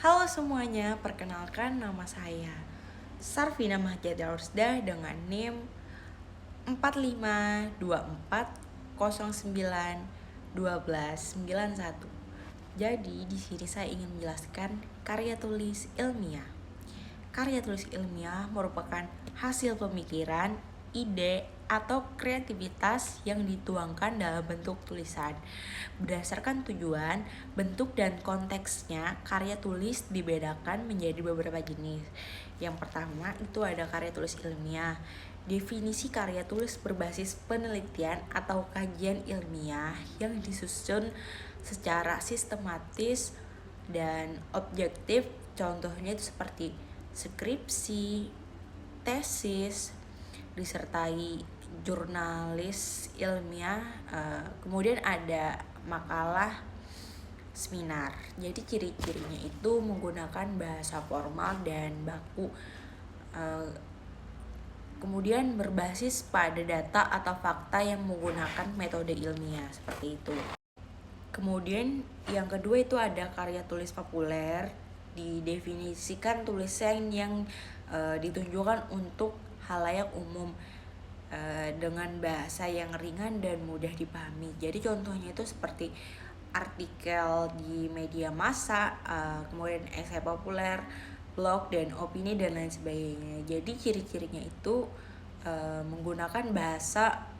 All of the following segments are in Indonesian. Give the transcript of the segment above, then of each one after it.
Halo semuanya, perkenalkan nama saya Sarvina Mahjada Rusdah dengan NIM 4524091291. Jadi di sini saya ingin menjelaskan karya tulis ilmiah. Karya tulis ilmiah merupakan hasil pemikiran, ide, atau kreativitas yang dituangkan dalam bentuk tulisan. Berdasarkan tujuan, bentuk, dan konteksnya, karya tulis dibedakan menjadi beberapa jenis. Yang pertama itu ada karya tulis ilmiah. Definisi karya tulis berbasis penelitian atau kajian ilmiah yang disusun secara sistematis dan objektif. Contohnya itu seperti skripsi, tesis, disertai jurnalis ilmiah, kemudian ada makalah, seminar. Jadi ciri-cirinya itu menggunakan bahasa formal dan baku, kemudian berbasis pada data atau fakta yang menggunakan metode ilmiah seperti itu. Kemudian yang kedua itu ada karya tulis populer. Didefinisikan tulisan yang ditunjukkan untuk halayak umum dengan bahasa yang ringan dan mudah dipahami. Jadi contohnya itu seperti artikel di media massa, kemudian esai populer, blog, dan opini, dan lain sebagainya. Jadi ciri-cirinya itu menggunakan bahasa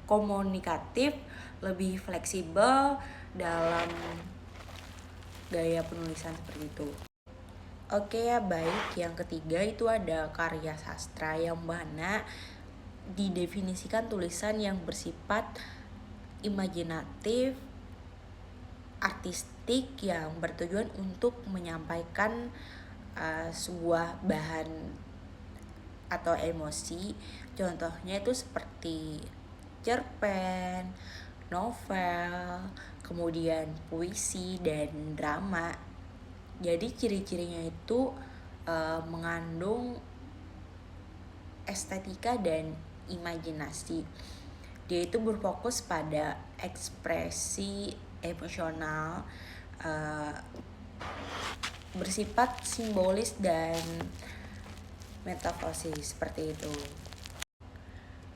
komunikatif, lebih fleksibel dalam gaya penulisan seperti itu. Oke ya, baik. Yang ketiga itu ada karya sastra, yang mana didefinisikan tulisan yang bersifat imajinatif, artistik, yang bertujuan untuk menyampaikan sebuah bahan atau emosi. Contohnya itu seperti cerpen, novel, kemudian puisi, dan drama. Jadi ciri-cirinya itu mengandung estetika dan imajinasi. Dia itu berfokus pada ekspresi emosional, bersifat simbolis dan metaforis seperti itu.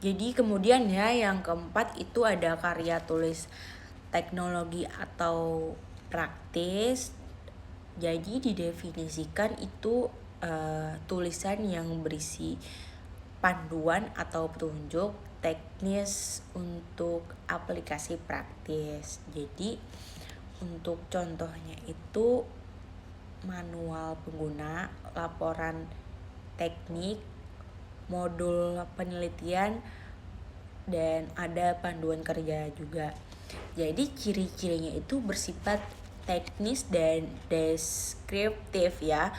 Jadi kemudian ya, yang keempat itu ada karya tulis teknologi atau praktis. Jadi didefinisikan itu tulisan yang berisi panduan atau petunjuk teknis untuk aplikasi praktis. Jadi untuk contohnya itu manual pengguna, laporan teknik, modul penelitian, dan ada panduan kerja juga. Jadi ciri-cirinya itu bersifat teknis dan deskriptif ya.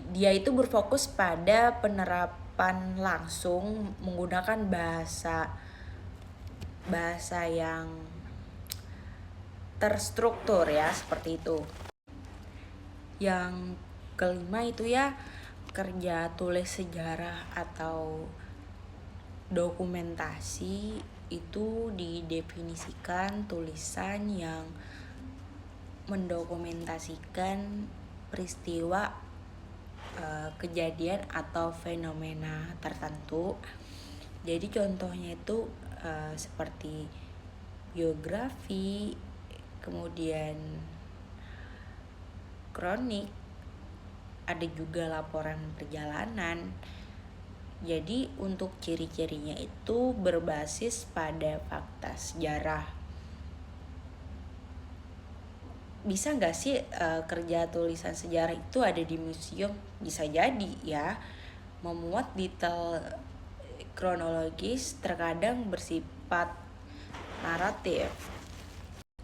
Dia itu berfokus pada penerapan langsung menggunakan bahasa yang terstruktur ya, seperti itu. Yang kelima itu ya kerja tulis sejarah atau dokumentasi. Itu didefinisikan tulisan yang mendokumentasikan peristiwa, kejadian atau fenomena tertentu. Jadi contohnya itu seperti biografi, kemudian kronik, ada juga laporan perjalanan. Jadi untuk ciri-cirinya itu berbasis pada fakta sejarah. Bisa nggak sih kerja tulisan sejarah itu ada di museum? Bisa jadi ya. Memuat detail kronologis, terkadang bersifat naratif.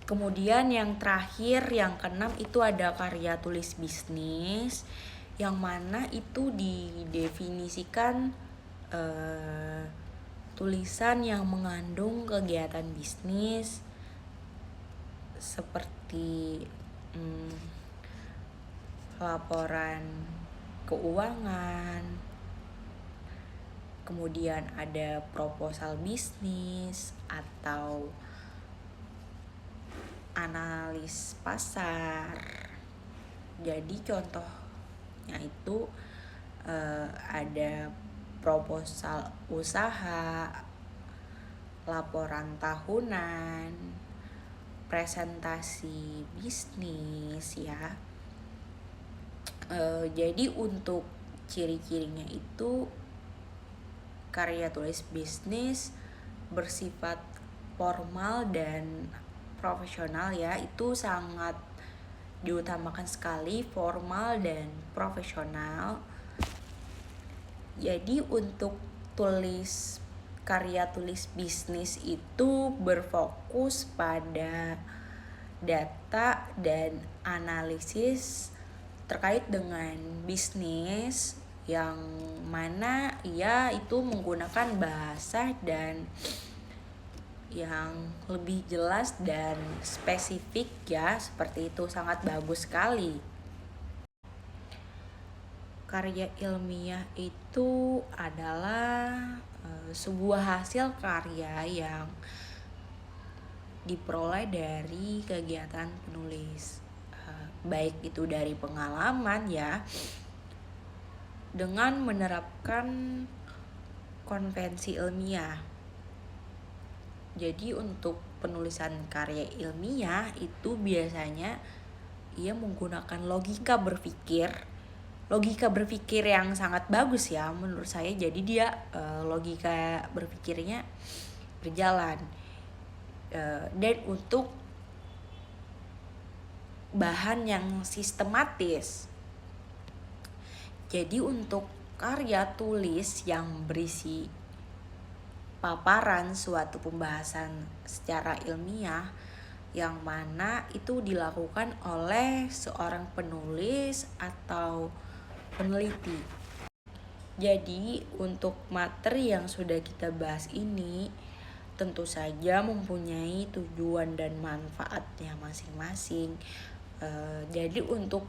Kemudian yang terakhir, yang keenam itu ada karya tulis bisnis, yang mana itu didefinisikan tulisan yang mengandung kegiatan bisnis seperti laporan keuangan, kemudian ada proposal bisnis atau analis pasar, Jadi contohnya itu ada proposal usaha, laporan tahunan, presentasi bisnis ya. Jadi untuk ciri-cirinya itu karya tulis bisnis bersifat formal dan profesional ya, itu sangat diutamakan sekali formal dan profesional. Jadi untuk karya tulis bisnis itu berfokus pada data dan analisis terkait dengan bisnis yang mana ia itu menggunakan bahasa dan yang lebih jelas dan spesifik ya, seperti itu, sangat bagus sekali. Karya ilmiah itu adalah sebuah hasil karya yang diperoleh dari kegiatan penulis, baik itu dari pengalaman ya, dengan menerapkan konvensi ilmiah. Jadi untuk penulisan karya ilmiah itu biasanya ia menggunakan logika berpikir yang sangat bagus ya menurut saya. Jadi dia logika berpikirnya berjalan, dan untuk bahan yang sistematis. Jadi untuk karya tulis yang berisi paparan suatu pembahasan secara ilmiah yang mana itu dilakukan oleh seorang penulis atau peneliti. Jadi untuk materi yang sudah kita bahas ini tentu saja mempunyai tujuan dan manfaatnya masing-masing. Jadi untuk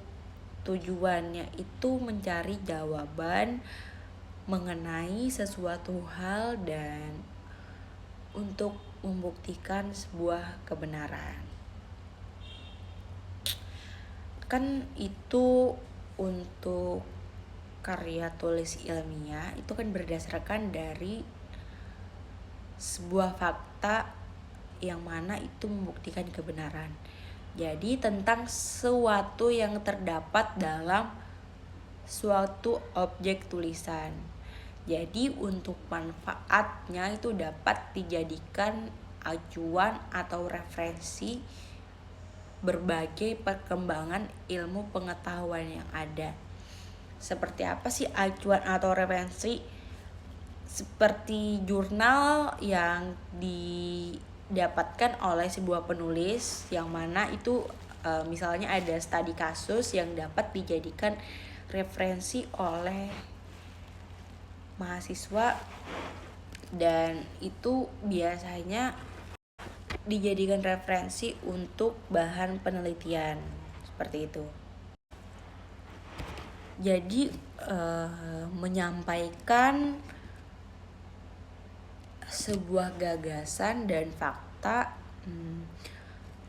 tujuannya itu mencari jawaban mengenai sesuatu hal dan untuk membuktikan sebuah kebenaran. Kan itu untuk karya tulis ilmiah itu kan berdasarkan dari sebuah fakta yang mana itu membuktikan kebenaran. Jadi tentang sesuatu yang terdapat dalam suatu objek tulisan. Jadi untuk manfaatnya itu dapat dijadikan acuan atau referensi berbagai perkembangan ilmu pengetahuan yang ada. Seperti apa sih acuan atau referensi? Seperti jurnal yang didapatkan oleh sebuah penulis yang mana itu misalnya ada studi kasus yang dapat dijadikan referensi oleh mahasiswa, dan itu biasanya dijadikan referensi untuk bahan penelitian seperti itu. Jadi menyampaikan sebuah gagasan dan fakta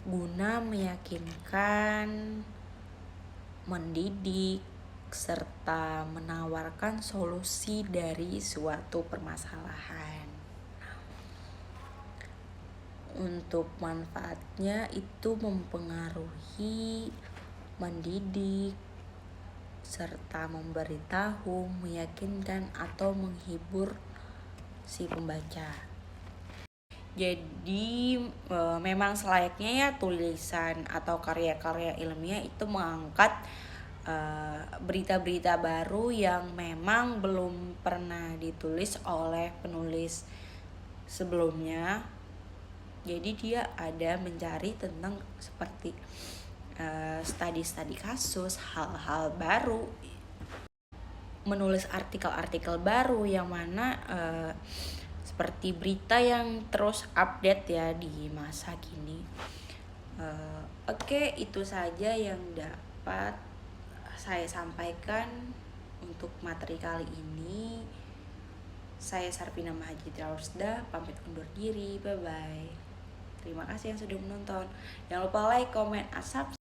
guna meyakinkan, mendidik, serta menawarkan solusi dari suatu permasalahan. Untuk manfaatnya itu mempengaruhi, mendidik, serta memberitahu, meyakinkan atau menghibur si pembaca. Jadi memang selayaknya ya tulisan atau karya-karya ilmiah itu mengangkat berita-berita baru yang memang belum pernah ditulis oleh penulis sebelumnya. Jadi dia ada mencari tentang seperti studi-studi kasus, hal-hal baru, menulis artikel-artikel baru yang mana seperti berita yang terus update ya di masa kini. Oke, itu saja yang dapat saya sampaikan untuk materi kali ini. Saya Sarvina Mahajitra Rusda, pamit undur diri. Bye-bye. Terima kasih yang sudah menonton. Jangan lupa like, comment, and subscribe.